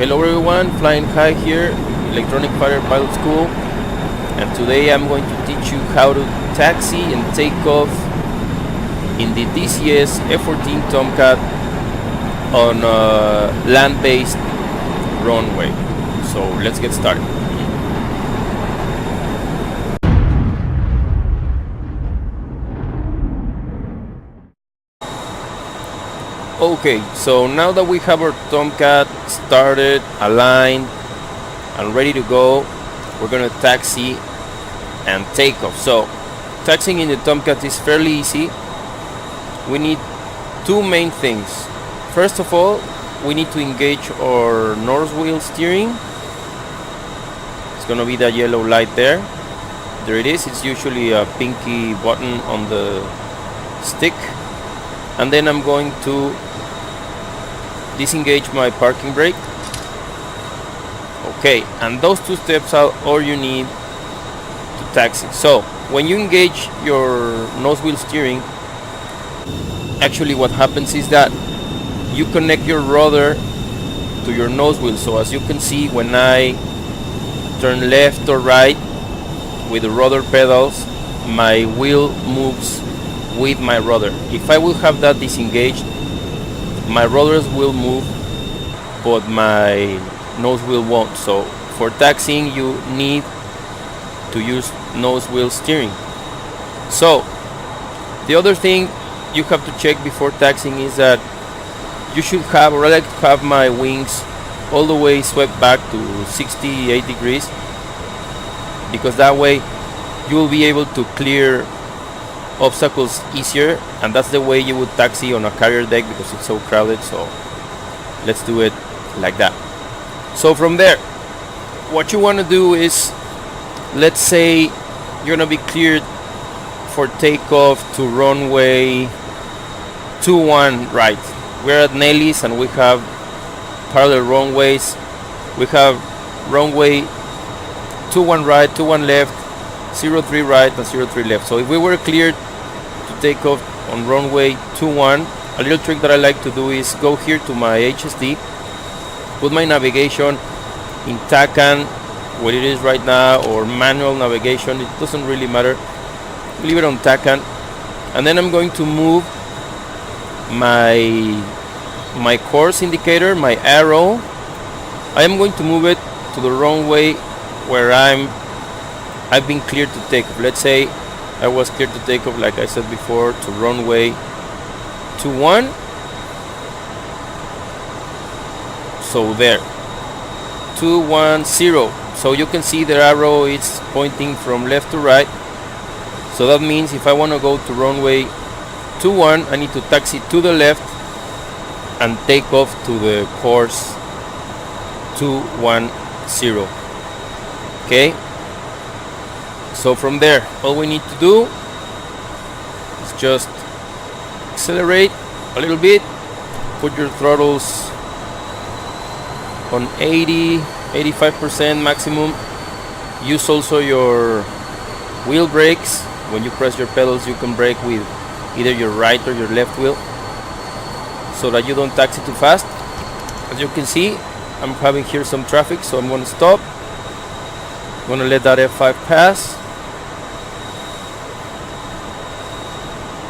Hello everyone, Flying High here, Electronic Fighter Pilot School, and today I'm going to teach you how to taxi and take off in the DCS F-14 Tomcat on a land-based runway. So let's get started. Okay, so now that we have our Tomcat started, aligned, and ready to go, we're gonna taxi and take off. So, taxiing in the Tomcat is fairly easy. We need two main things. First of all, we need to engage our north wheel steering. It's gonna be that yellow light there. There it is. It's usually a pinky button on the stick. And then I'm going to disengage my parking brake. Okay, and those two steps are all you need to taxi. So when you engage your nose wheel steering, actually what happens is that you connect your rudder to your nose wheel. So as you can see, when I turn left or right with the rudder pedals, my wheel moves with my rudder. If I will have that disengaged, my rudders will move, but my nose wheel won't. So for taxiing, you need to use nose wheel steering. So the other thing you have to check before taxiing is that you should have, or I like to have my wings all the way swept back to 68 degrees, because that way you will be able to clear obstacles easier, and that's the way you would taxi on a carrier deck because it's so crowded. So let's do it like that. So from there, what you want to do is, let's say you're gonna be cleared for takeoff to runway 21 right. We're at Nelly's and we have parallel runways. We have runway 21 right, 21 left, 03 right and 03 left. So if we were cleared to take off on runway 21, a little trick that I like to do is go here to my HSD, put my navigation in TACAN, what it is right now, or manual navigation, it doesn't really matter, leave it on TACAN, and then I'm going to move my course indicator, my arrow. I am going to move it to the runway where I've been cleared to take off. Let's say I was cleared to take off, like I said before, to runway 21. So there, 210. So you can see the arrow is pointing from left to right. So that means if I want to go to runway 21, I need to taxi to the left and take off to the course 210. Okay. So from there, all we need to do is just accelerate a little bit, put your throttles on 85% maximum. Use also your wheel brakes. When you press your pedals, you can brake with either your right or your left wheel, so that you don't taxi too fast. As you can see, I'm having here some traffic, so I'm going to stop. I'm going to let that F5 pass.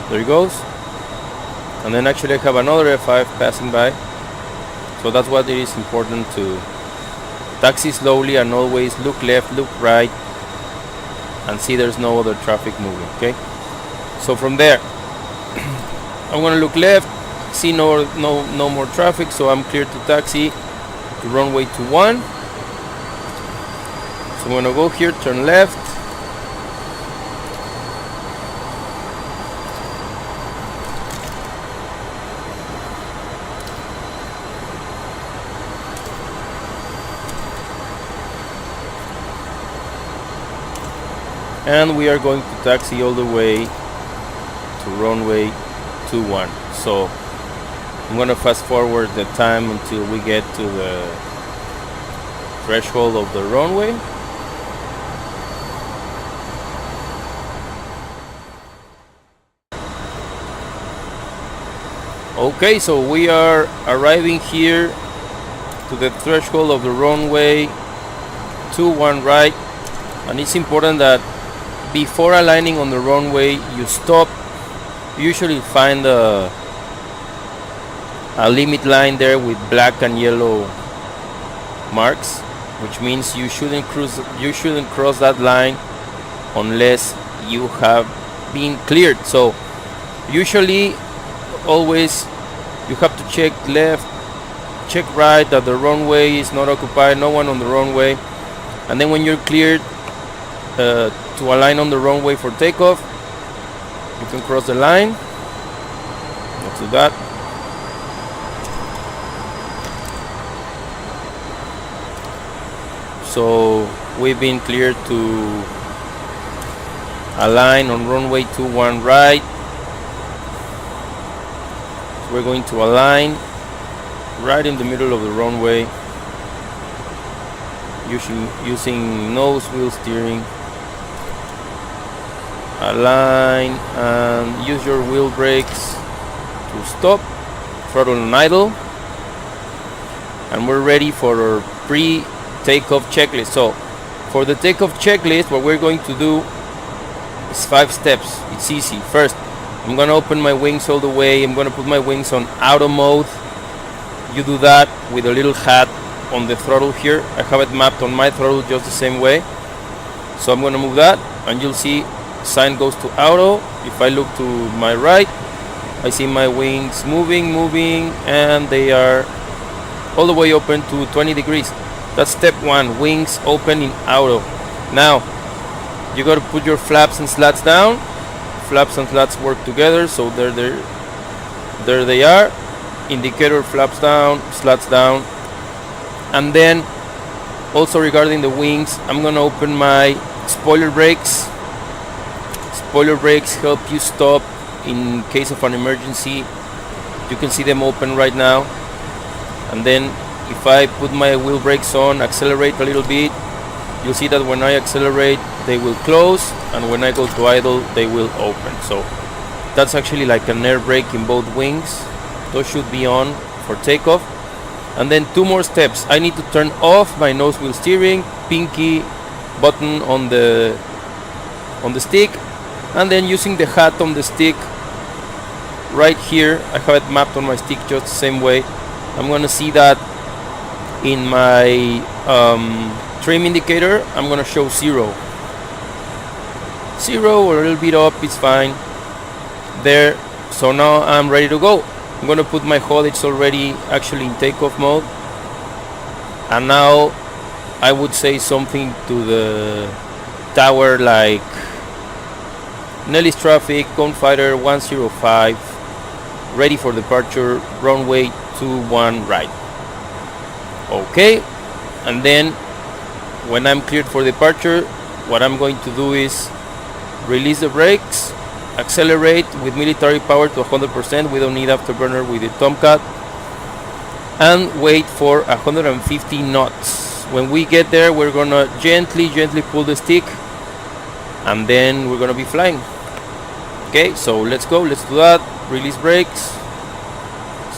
There he goes. And then actually I have another F5 passing by. So that's what it is important to taxi slowly and always look left, look right, and see there's no other traffic moving. Okay. So from there, I'm gonna look left, see no more traffic, so I'm clear to taxi to runway 21. So I'm gonna go here, turn left. And we are going to taxi all the way to runway 21. So I'm gonna fast forward the time until we get to the threshold of the runway. Okay, so we are arriving here to the threshold of the runway 21 right, and it's important that before aligning on the runway you stop. You usually find a limit line there with black and yellow marks, which means you shouldn't cross that line unless you have been cleared. So usually always you have to check left, check right, that the runway is not occupied, no one on the runway, and then when you're cleared to align on the runway for takeoff, you can cross the line. Let's do that. So we've been cleared to align on runway 21 right. So we're going to align right in the middle of the runway using nose wheel steering. Align and use your wheel brakes to stop, throttle and idle, and we're ready for our pre-takeoff checklist. So for the takeoff checklist, what we're going to do is 5 steps. It's easy. First, I'm gonna open my wings all the way. I'm gonna put my wings on auto mode. You do that with a little hat on the throttle here. I have it mapped on my throttle just the same way. So I'm gonna move that, and you'll see sign goes to auto. If I look to my right, I see my wings moving, and they are all the way open to 20 degrees. That's step 1, wings open in auto. Now you got to put your flaps and slats down. Flaps and slats work together, so there they are. Indicator, flaps down, slats down. And then also regarding the wings, I'm gonna open my spoiler brakes. Spoiler brakes help you stop in case of an emergency. You can see them open right now. And then if I put my wheel brakes on, accelerate a little bit, you'll see that when I accelerate they will close, and when I go to idle they will open. So that's actually like an air brake in both wings. Those should be on for takeoff. And then 2 more steps. I need to turn off my nose wheel steering, pinky button on the stick, and then using the hat on the stick right here, I have it mapped on my stick just the same way. I'm gonna see that in my trim indicator I'm gonna show 0 or a little bit up, it's fine there. So now I'm ready to go. I'm gonna put my HUD, it's already actually in takeoff mode, and now I would say something to the tower like Nelly's traffic, Gunfighter 105, ready for departure, runway 21 right. Okay, and then when I'm cleared for departure, what I'm going to do is release the brakes, accelerate with military power to 100%. We don't need afterburner with the Tomcat, and wait for 150 knots. When we get there, we're gonna gently pull the stick, and then we're gonna be flying. Okay, so let's go, let's do that. Release brakes,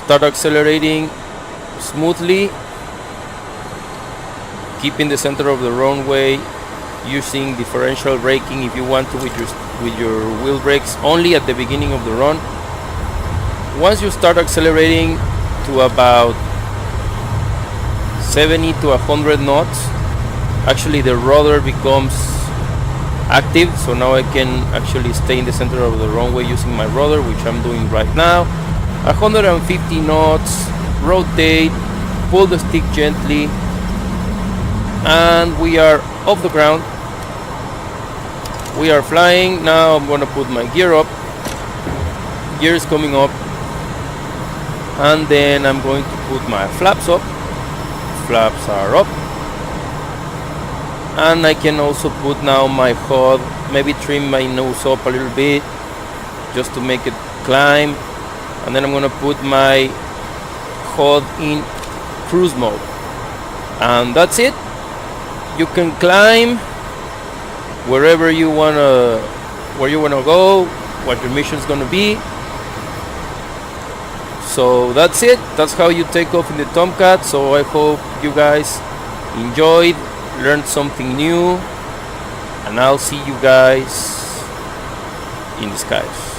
start accelerating smoothly, keep in the center of the runway, using differential braking if you want to with your wheel brakes only at the beginning of the run. Once you start accelerating to about 70 to 100 knots, actually the rudder becomes active, so now I can actually stay in the center of the runway using my rudder, which I'm doing right now. 150 knots, rotate, pull the stick gently, and we are off the ground. We are flying. Now I'm gonna put my gear up. Gear is coming up, and then I'm going to put my flaps up. Flaps are up, and I can also put now my HUD, maybe trim my nose up a little bit just to make it climb, and then I'm gonna put my HUD in cruise mode, and that's it. You can climb wherever you wanna go, what your mission's gonna be. So that's it. That's how you take off in the Tomcat. So I hope you guys enjoyed, learned something new, and I'll see you guys in the skies.